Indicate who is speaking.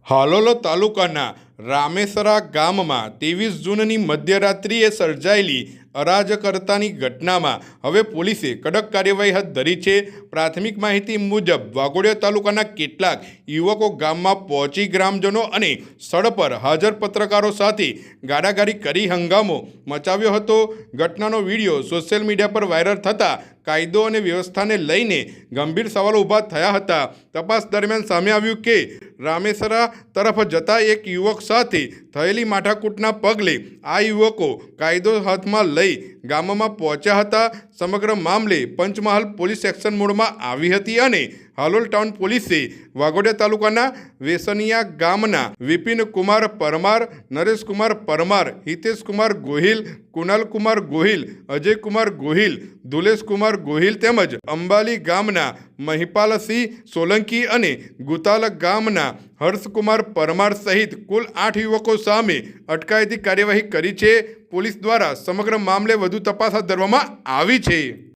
Speaker 1: હાલોલ તાલુકાના રામેસરા ગામમાં 23 જૂનની મધ્યરાત્રિએ સર્જાયેલી અરાજકતાની ઘટનામાં હવે પોલીસે કડક કાર્યવાહી હાથ ધરી છે। પ્રાથમિક માહિતી મુજબ વાઘોડિયા તાલુકાના કેટલાક યુવકો ગામમાં પહોંચી ગ્રામજનો અને સ્થળ પર હાજર પત્રકારો સાથે ગાડાગાડી કરી હંગામો મચાવ્યો હતો। ઘટનાનો વિડીયો સોશિયલ મીડિયા પર વાયરલ થતાં કાયદો અને વ્યવસ્થાને લઈને ગંભીર સવાલો ઊભા થયા હતા। તપાસ દરમિયાન સામે આવ્યું કે રામેસરા તરફ જતા એક યુવક સાથે થયેલી માથાકૂટના પગલે આ યુવકો કાયદો હાથમાં લઈ ગામમાં પહોંચ્યા હતા। સમગ્ર મામલે પંચમહાલ પોલીસ એક્શન મોડમાં આવી હતી અને હાલોલ ટાઉન પોલીસે વાઘોડિયા તાલુકાના વેસનિયા ગામના વિપિન કુમાર પરમાર, નરેશ કુમાર પરમાર, હિતેશ કુમાર ગોહિલ, કુનાલ કુમાર ગોહિલ, અજય કુમાર ગોહિલ, ધુલેશ કુમાર ગોહિલ તેમજ અંબાલી ગામના મહિપાલસિંહ સોલંકી અને ગુતાલ ગામના હર્ષકુમાર પરમાર સહિત કુલ 8 યુવકો સામે અટકાયતી કાર્યવાહી કરી છે। પોલીસ દ્વારા સમગ્ર મામલે વધુ તપાસ હાથ ધરવામાં આવી છે।